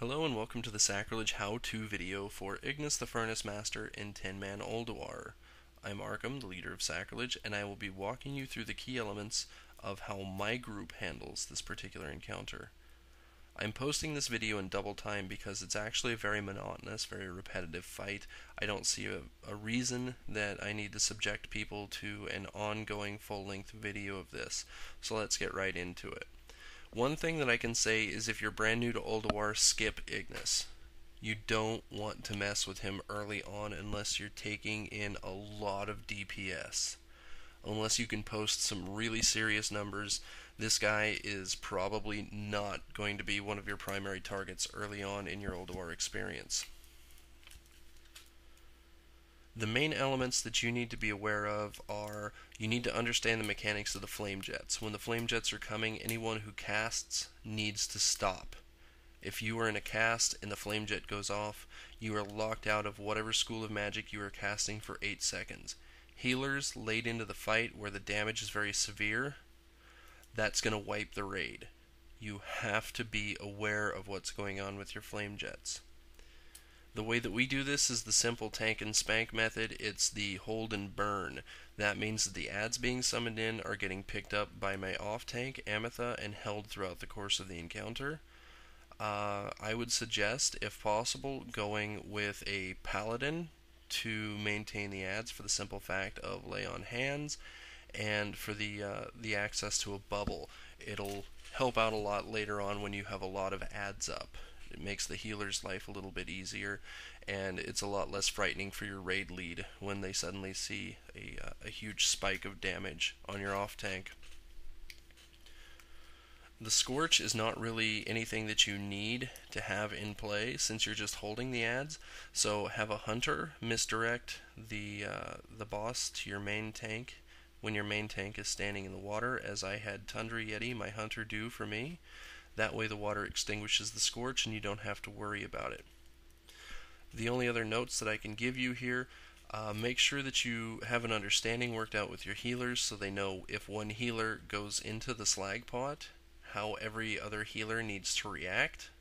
Hello and welcome to the Sacrilege how-to video for Ignis the Furnace Master in 10-man Ulduar. I'm Arkham, the leader of Sacrilege, and I will be walking you through the key elements of how my group handles this particular encounter. I'm posting this video in double time because it's actually a very monotonous, very repetitive fight. I don't see a reason that I need to subject people to an ongoing full-length video of this, so let's get right into it. One thing that I can say is if you're brand new to Ulduar, skip Ignis. You don't want to mess with him early on unless you're taking in a lot of DPS. Unless you can post some really serious numbers, this guy is probably not going to be one of your primary targets early on in your Ulduar experience. The main elements that you need to be aware of are, you need to understand the mechanics of the flame jets. When the flame jets are coming, anyone who casts needs to stop. If you are in a cast and the flame jet goes off, you are locked out of whatever school of magic you are casting for 8 seconds. Healers late into the fight where the damage is very severe, that's going to wipe the raid. You have to be aware of what's going on with your flame jets. The way that we do this is the simple tank and spank method. It's the hold and burn. That means that the adds being summoned in are getting picked up by my off tank, Ametha, and held throughout the course of the encounter. I would suggest, if possible, going with a paladin to maintain the adds for the simple fact of lay on hands and for the access to a bubble. It'll help out a lot later on when you have a lot of adds up. It makes the healer's life a little bit easier, and it's a lot less frightening for your raid lead when they suddenly see a huge spike of damage on your off tank. The Scorch is not really anything that you need to have in play since you're just holding the adds, so have a hunter misdirect the boss to your main tank when your main tank is standing in the water, as I had Tundra Yeti, my hunter, do for me. That way the water extinguishes the Scorch and you don't have to worry about it. The only other notes that I can give you here, make sure that you have an understanding worked out with your healers so they know if one healer goes into the slag pot, how every other healer needs to react.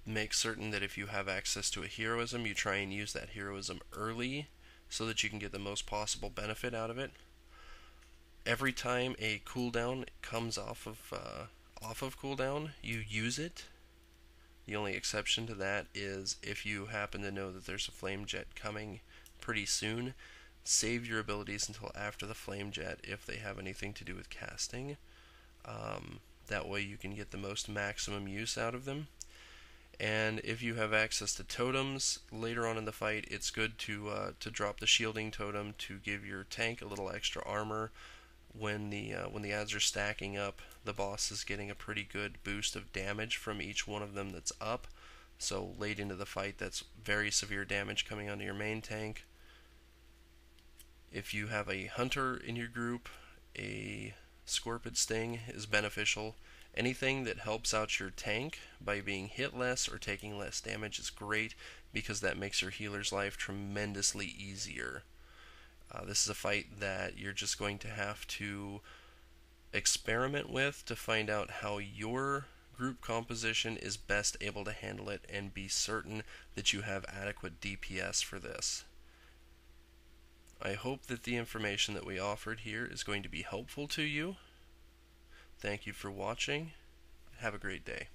Make certain that if you have access to a heroism, you try and use that heroism early so that you can get the most possible benefit out of it. Every time a cooldown comes off of cooldown, you use it. The only exception to that is if you happen to know that there's a flame jet coming pretty soon, save your abilities until after the flame jet if they have anything to do with casting. That way you can get the most maximum use out of them. And if you have access to totems later on in the fight, it's good to drop the shielding totem to give your tank a little extra armor. When the adds are stacking up, the boss is getting a pretty good boost of damage from each one of them that's up. So late into the fight, that's very severe damage coming onto your main tank. If you have a hunter in your group, a Scorpid Sting is beneficial. Anything that helps out your tank by being hit less or taking less damage is great because that makes your healer's life tremendously easier. This is a fight that you're just going to have to experiment with to find out how your group composition is best able to handle it, and be certain that you have adequate DPS for this. I hope that the information that we offered here is going to be helpful to you. Thank you for watching. Have a great day.